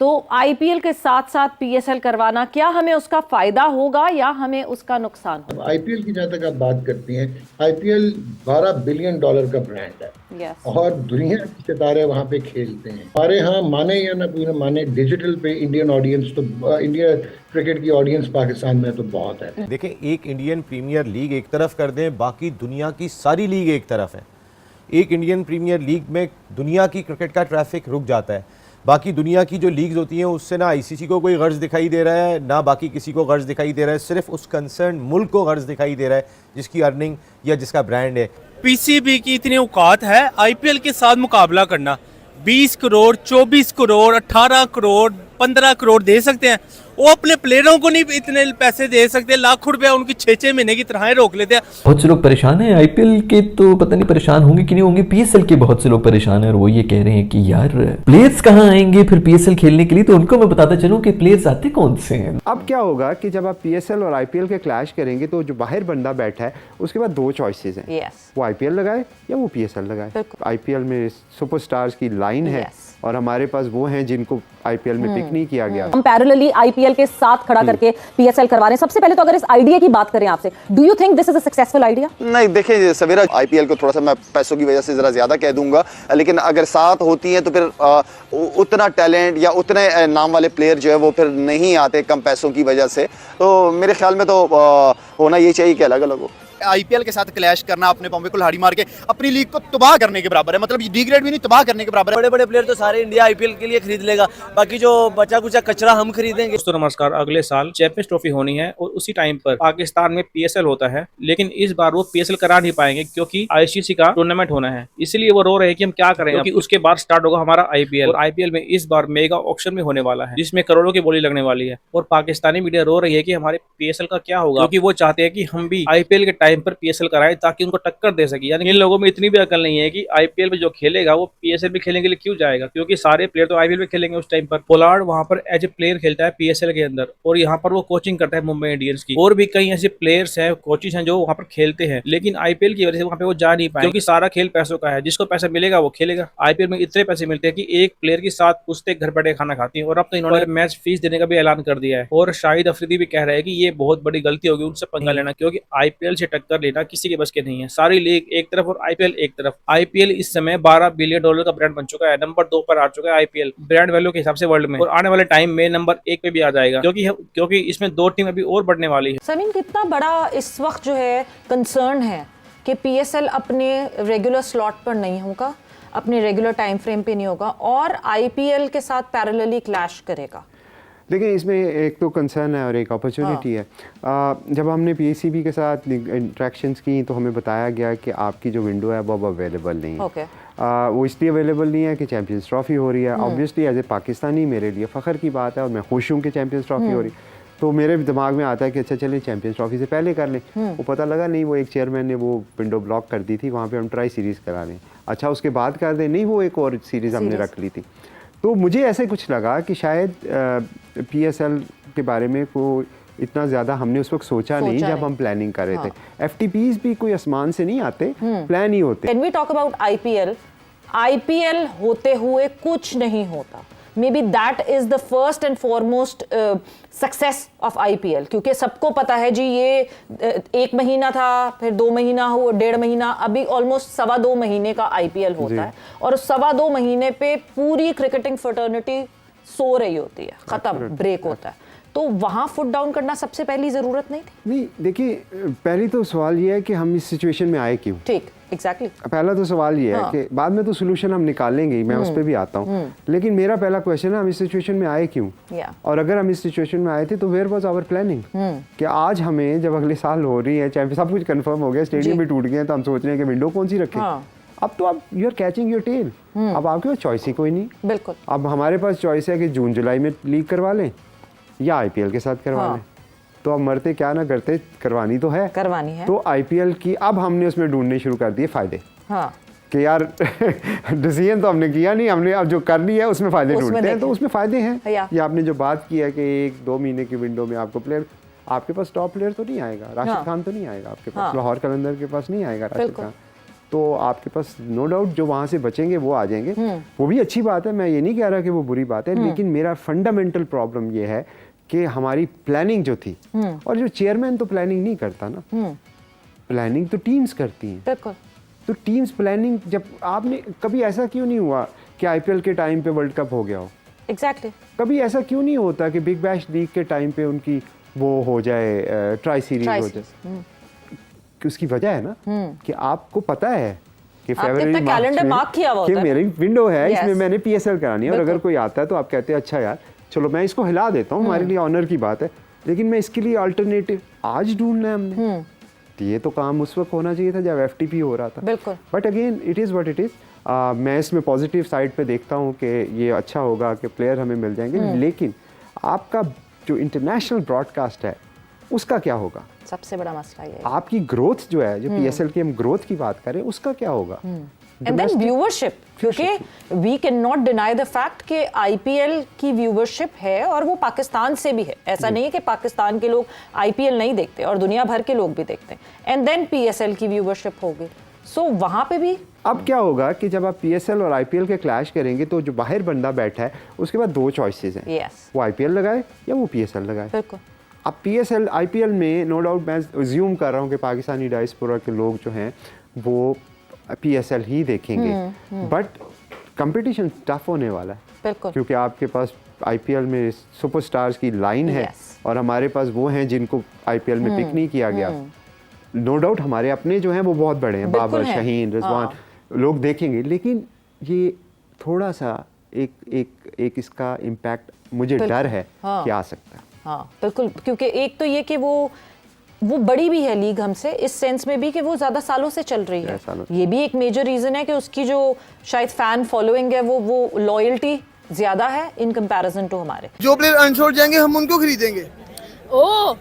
तो आईपीएल के साथ साथ पीएसएल करवाना, क्या हमें उसका फायदा होगा या हमें उसका नुकसान होगा? आईपीएल की जहां तक आप बात करती हैं, आईपीएल $12 बिलियन का ब्रांड है। यस। और दुनिया के सितारे वहां पे खेलते हैं। हमारे यहाँ माने या ना कोई ना माने, डिजिटल पे इंडियन ऑडियंस तो, इंडिया क्रिकेट की ऑडियंस पाकिस्तान में तो बहुत है। देखें, एक इंडियन प्रीमियर लीग एक तरफ कर दें, बाकी दुनिया की सारी लीग एक तरफ है। एक इंडियन प्रीमियर लीग में दुनिया की क्रिकेट का ट्रैफिक रुक जाता है। बाकी दुनिया की जो लीग्स होती हैं उससे ना आईसीसी को कोई गर्ज दिखाई दे रहा है, ना बाकी किसी को गर्ज दिखाई दे रहा है। सिर्फ उस कंसर्न मुल्क को गर्ज दिखाई दे रहा है जिसकी अर्निंग या जिसका ब्रांड है। पीसीबी की इतनी औकात है आईपीएल के साथ मुकाबला करना। 20 करोड़, 24 करोड़, 18 करोड़, 15 करोड़ दे सकते हैं। वो अपने प्लेयरों को नहीं इतने पैसे दे सकते। लाखों रुपया उनकी 6-6 महीने की तनख्वाहें रोक लेते हैं। बहुत से लोग परेशान हैं आईपीएल के, तो पता नहीं परेशान होंगे कि नहीं होंगे। पीएसएल के बहुत से लोग परेशान हैं और वो ये कह रहे हैं कि यार प्लेयर्स कहाँ आएंगे फिर पीएसएल खेलने के लिए। तो उनको मैं बताता चलूं कि प्लेयर्स आते कौन से हैं। अब क्या होगा कि जब आप पीएसएल और आईपीएल के क्लैश करेंगे तो जो बाहर बंदा बैठा है उसके बाद दो चॉइसेस हैं। यस। वो आईपीएल लगाए या वो पीएसएल लगाए। आईपीएल में सुपरस्टार्स की लाइन है और हमारे पास वो हैं जिनको आईपीएल में पिक नहीं किया गया। हम पैरेलली आईपीएल के साथ खड़ा करके पीएसएल करवा रहे हैं। सबसे पहले तो अगर इस आइडिया की बात करें आपसे, do you think this is a successful idea? नहीं, देखिए सवेरा, आईपीएल को थोड़ा सा मैं पैसों की वजह से जरा ज्यादा कह दूंगा, लेकिन अगर साथ होती है तो फिर उतना टैलेंट या उतने नाम वाले प्लेयर जो है वो फिर नहीं आते कम पैसों की वजह से। तो मेरे ख्याल में तो होना ये चाहिए कि अलग अलग हो। आईपीएल के साथ क्लैश करना अपने पंपे को लाड़ी मार के अपनी लीग को तबाह करने के बराबर है। मतलब डिग्रेड भी नहीं, तबाह करने के बराबर है। बड़े बड़े प्लेयर तो सारे इंडिया आईपीएल के लिए खरीद लेगा, बाकी जो बचा कुचा कचरा हम खरीदेंगे। दोस्तों नमस्कार, अगले साल चैंपियंस ट्रॉफी होनी है और उसी टाइम पर पाकिस्तान में पीएसएल होता है, लेकिन इस बार वो पीएसएल करा नहीं पाएंगे क्योंकि आईसीसी का टूर्नामेंट होना है। इसलिए वो रो रहे हैं कि हम क्या करें, क्योंकि उसके बाद स्टार्ट होगा हमारा आईपीएल। और आईपीएल में इस बार मेगा ऑक्शन में होने वाला है जिसमें करोड़ों की बोली लगने वाली है। और पाकिस्तानी मीडिया रो रही है कि हमारे पीएसएल का क्या होगा, क्योंकि वो चाहते हैं कि हम भी आईपीएल के टाइम पर पीएसएल कराएं ताकि उनको टक्कर दे सके। यानी इन लोगों में इतनी भी अकल नहीं है कि आईपीएल में जो खेलेगा वो पीएसएल में खेलने के लिए क्यों जाएगा, क्योंकि सारे प्लेयर तो आईपीएल में खेलेंगे उस टाइम पर। पोलार्ड वहां पर एज ए प्लेयर खेलता है पीएसएल के अंदर और यहाँ पर वो कोचिंग करता है मुंबई इंडियंस की। और भी कई ऐसे प्लेयर्स हैं, कोचेस हैं जो वहाँ पर खेलते हैं, लेकिन आईपीएल की वजह से वहाँ पे वो जा नहीं पाए, क्योंकि सारा खेल पैसों का है। जिसको पैसा मिलेगा वो खेलेगा। आईपीएल में इतने पैसे मिलते हैं कि एक प्लेयर के साथ पुश्ते घर बैठे खाना खाती है। और अब तो इन्होंने मैच फीस देने का भी ऐलान कर दिया है। और शाहिद अफरीदी भी कह रहे हैं कि ये बहुत बड़ी गलती होगी उनसे पंगा लेना, क्योंकि आईपीएल से टक्कर लेना किसी के बस के नहीं है। सारी लीग एक तरफ और आईपीएल एक तरफ। आईपीएल इस समय $12 बिलियन का ब्रांड बन चुका है। नंबर 2 पर आ चुका है आईपीएल ब्रांड वैल्यू के हिसाब से वर्ल्ड में, और आने वाले टाइम में नंबर 1 पे भी आ जाएगा, क्योंकि इसमें 2 टीम अभी और बढ़ने वाली है। समीन, कितना बड़ा इस वक्त जो है कंसर्न है कि पीएसएल अपने रेगुलर स्लॉट पर नहीं होगा, अपने रेगुलर टाइम फ्रेम पे नहीं होगा और आईपीएल के साथ पैरेलली क्लैश करेगा? देखिए, इसमें एक तो कंसर्न है और एक अपॉर्चुनिटी है। जब हमने पीसीबी के साथ इंट्रैक्शंस की तो हमें बताया गया कि आपकी जो विंडो है वो अब अवेलेबल नहीं है। वो इसलिए अवेलेबल नहीं है कि चैंपियंस ट्रॉफी हो रही है। ऑब्वियसली एज ए पाकिस्तानी मेरे लिए फ़ख्र की बात है और मैं खुश हूँ कि चैंपियंस ट्रॉफी हो रही है। तो मेरे दिमाग में आता है कि अच्छा चलें चैंपियंस ट्रॉफी से पहले कर लें। वो पता लगा नहीं, वो एक चेयरमैन ने वो विंडो ब्लॉक कर दी थी, वहाँ पे हम ट्राई सीरीज़ करा लें। अच्छा उसके बाद कर दें, नहीं वो एक और सीरीज़ हमने रख ली थी। तो मुझे ऐसे कुछ लगा कि शायद पीएसएल के बारे में कोई इतना ज़्यादा हमने उस वक्त सोचा नहीं जब हम प्लानिंग कर रहे थे। एफटीपीज भी कोई आसमान से नहीं आते, प्लान ही होते। When we talk about IPL होते हुए कुछ नहीं होता। Maybe that is the first and foremost success of IPL, क्योंकि सबको पता है जी ये 1 महीना था, फिर 2 महीना हुआ, 1.5 महीना, अभी ऑलमोस्ट 2.25 महीने का आईपीएल होता है और 2.25 महीने पे पूरी क्रिकेटिंग फर्टर्निटी सो रही होती है, खत्म, ब्रेक होता है। तो वहाँ फुट डाउन करना सबसे पहली ज़रूरत नहीं थी? नहीं, देखिए पहली तो सवाल ये है कि हम इस सिचुएशन में आए क्यों। ठीक, एग्जैक्टली। पहला तो सवाल ये है कि बाद में तो सोल्यूशन हम निकालेंगे ही, मैं उस पर भी आता हूँ, लेकिन मेरा पहला क्वेश्चन है हम इस सिचुएशन में आए क्यों। और अगर हम इस सिचुएशन में आए थे तो वेयर वाज आवर प्लानिंग, कि आज हमें जब अगले साल हो रही है चैंपियन, सब कुछ कंफर्म हो गया, स्टेडियम भी टूट गए, तो हम सोच रहे हैं कि विंडो कौन सी रखें। अब तो आप you are catching your tail, अब आपके पास चॉइस ही कोई नहीं। बिल्कुल। अब हमारे पास चॉइस है कि जून जुलाई में लीग करवा लें या आईपीएल के साथ करवा लें। तो अब मरते क्या ना करते, करवानी तो है, करवानी है। तो आईपीएल की अब हमने उसमें ढूंढने शुरू कर दिए फायदे। कि यार डिसीजन तो हमने किया नहीं, हमने अब जो करनी है उसमें फ़ायदे ढूंढते हैं। तो उसमें फ़ायदे हैं। ये आपने जो बात की है कि 1-2 महीने की विंडो में आपको प्लेयर, आपके पास टॉप प्लेयर तो नहीं आएगा, राशिद खान तो नहीं आएगा आपके पास, लाहौर कलंदर के पास नहीं आएगा राशिद खान, तो आपके पास नो डाउट जो वहाँ से बचेंगे वो आ जाएंगे। वो भी अच्छी बात है, मैं ये नहीं कह रहा कि वो बुरी बात है, लेकिन मेरा फंडामेंटल प्रॉब्लम ये है कि हमारी प्लानिंग जो थी, और जो चेयरमैन तो प्लानिंग नहीं करता ना, प्लानिंग तो टीम्स करती हैं। बिल्कुल। तो टीम्स प्लानिंग, जब आपने कभी ऐसा क्यों नहीं हुआ कि आईपीएल के टाइम पे वर्ल्ड कप हो गया हो? एग्जैक्टली। कभी ऐसा क्यों नहीं होता कि बिग बैश लीग के टाइम पे उनकी वो हो जाए, ट्राई सीरीज हो जाए? कि उसकी वजह है ना कि आपको पता है कि फरवरी कैलेंडर मार्क किया हुआ कि होता है। मेरी विंडो है, Yes. इसमें मैंने पीएसएल करानी है, और अगर कोई आता है तो आप कहते हैं अच्छा यार चलो मैं इसको हिला देता हूँ, हमारे लिए ऑनर की बात है, लेकिन मैं इसके लिए अल्टरनेटिव आज ढूंढना है हमने। तो ये तो काम उस वक्त होना चाहिए था जब एफटीपी हो रहा था। बिल्कुल। But again it is what it is. मैं इसमें पॉजिटिव साइड पे देखता हूँ कि ये अच्छा होगा कि प्लेयर हमें मिल जाएंगे, लेकिन आपका जो इंटरनेशनल ब्रॉडकास्ट है उसका क्या होगा? सबसे बड़ा मसला ये है। आपकी ग्रोथ जो है, जो पीएसएल की हम ग्रोथ की बात करें, उसका क्या होगा? एंड देन व्यूअरशिप, क्योंकि we cannot deny the fact कि आईपीएल की व्यूअरशिप है और वो पाकिस्तान से भी है। ऐसा नहीं है कि पाकिस्तान के लोग आईपीएल नहीं देखते, और दुनिया भर के लोग भी देखते हैं। एंड देन पीएसएल की व्यूअरशिप होगी, सो वहां पे भी अब क्या होगा कि जब आप पीएसएल और आईपीएल के क्लैश करेंगे तो जो बाहर बंदा बैठा है उसके पास दो चॉइसेस हैं। यस, वो आईपीएल लगाए या वो पीएसएल लगाए। बिल्कुल। अब पीएसएल आईपीएल में नो डाउट मैं अज्यूम कर रहा हूँ कि पाकिस्तानी डायस्पोरा के लोग जो हैं वो पीएसएल ही देखेंगे, बट कंपटीशन टफ होने वाला है। बिल्कुल। क्योंकि आपके पास आईपीएल में सुपरस्टार्स की लाइन है, Yes. और हमारे पास वो हैं जिनको आईपीएल में पिक नहीं किया गया। नो डाउट हमारे अपने जो हैं वो बहुत बड़े हैं, बिल्कुल बाबर, हैं। शाहीन, रिजवान, लोग देखेंगे, लेकिन ये थोड़ा सा एक इसका इम्पैक्ट मुझे डर है कि आ सकता है। हाँ बिल्कुल, क्योंकि एक तो ये कि वो बड़ी भी है लीग हमसे, इस सेंस में भी कि वो ज्यादा सालों से चल रही है। ये भी एक मेजर रीजन है कि उसकी जो शायद फैन फॉलोइंग है वो लॉयल्टी ज्यादा है इन कंपैरिजन टू हमारे। जो प्लेयर अनशोर्ट जाएंगे हम उनको खरीदेंगे। ओ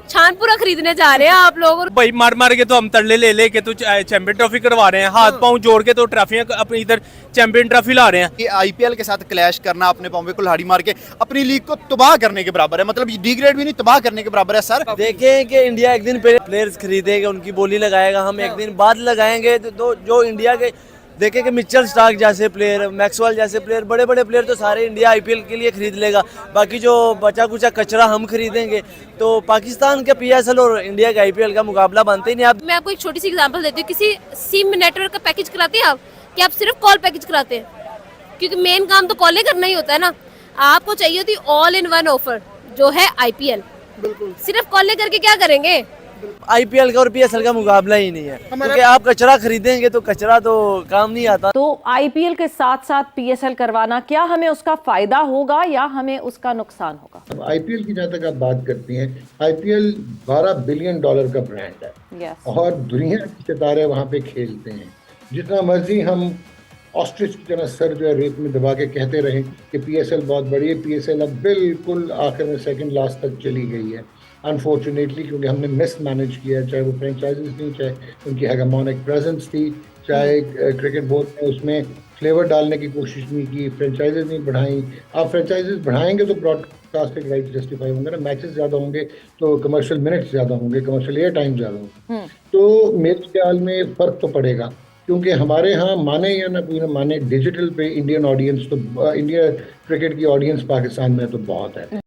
छानपुरा खरीदने जा रहे हैं आप लोग? भाई मार मार के तो हम तरले ले ले के तो चैंपियन ट्रॉफी करवा रहे हैं, हाथ पांव जोड़ के तो ट्रॉफियां अपनी इधर चैंपियन ट्रॉफी ला रहे हैं। ये आईपीएल के साथ क्लैश करना, अपने पांव पे कुल्हाड़ी मार के अपनी लीग को तबाह करने के बराबर है। मतलब डी ग्रेड भी नहीं, तबाह करने के बराबर है सर। देखें कि इंडिया एक दिन पहले प्लेयर्स खरीदेगा, उनकी बोली लगाएगा, हम एक दिन बाद लगाएंगे। तो जो इंडिया के देखें कि मिचेल स्टार्क जैसे प्लेयर, मैक्सवेल जैसे प्लेयर, बड़े बड़े प्लेयर तो सारे इंडिया आईपीएल के लिए खरीद लेगा। बाकी जो बचा कुचा कचरा हम खरीदेंगे। तो पाकिस्तान के पीएसएल और इंडिया के आईपीएल का मुकाबला बनते ही नहीं। आप मैं आपको एक छोटी सी एग्जांपल देती हूँ। किसी सिम नेटवर्क का पैकेज कराते हैं आप, कि आप सिर्फ कॉल पैकेज कराते हैं? क्योंकि मेन काम तो कॉल करना ही होता है ना। आपको चाहिए होती ऑल इन वन ऑफर जो है आईपीएल। सिर्फ कॉल करके क्या करेंगे? आईपीएल का और पीएसएल का मुकाबला ही नहीं है, क्योंकि आप कचरा खरीदेंगे तो कचरा तो काम नहीं आता। तो आईपीएल के साथ साथ पीएसएल करवाना, क्या हमें उसका फायदा होगा या हमें उसका नुकसान होगा? अब आईपीएल की जहाँ तक आप बात करती हैं, आईपीएल $12 बिलियन का ब्रांड है। Yes. और दुनिया के सितारे वहाँ पे खेलते हैं। जितना मर्जी हम ऑस्ट्रिच की तरह सर जो है रेत में दबा के कहते रहें कि पीएसएल बहुत बड़ी है, पीएसएल अब बिल्कुल आखिर में सेकंड लास्ट तक चली गई है अनफॉर्चुनेटली, क्योंकि हमने मिस मैनेज किया। चाहे वो फ्रेंचाइजीज थी, चाहे उनकी हेगेमोनिक प्रेजेंस थी, चाहे क्रिकेट बोर्ड ने उसमें फ्लेवर डालने की कोशिश नहीं की, फ्रेंचाइजीज नहीं बढ़ाई। आप फ्रेंचाइजीज बढ़ाएंगे तो ब्रॉडकास्टिंग राइट जस्टिफाई होंगे ना, मैचेस ज़्यादा होंगे तो कमर्शियल मिनट्स ज़्यादा होंगे, कमर्शियल एयर टाइम ज़्यादा होंगे। तो मेरे ख्याल में फ़र्क तो पड़ेगा, क्योंकि हमारे यहाँ माने या ना कोई ना माने, डिजिटल पे इंडियन ऑडियंस तो इंडिया क्रिकेट की ऑडियंस पाकिस्तान में तो बहुत है।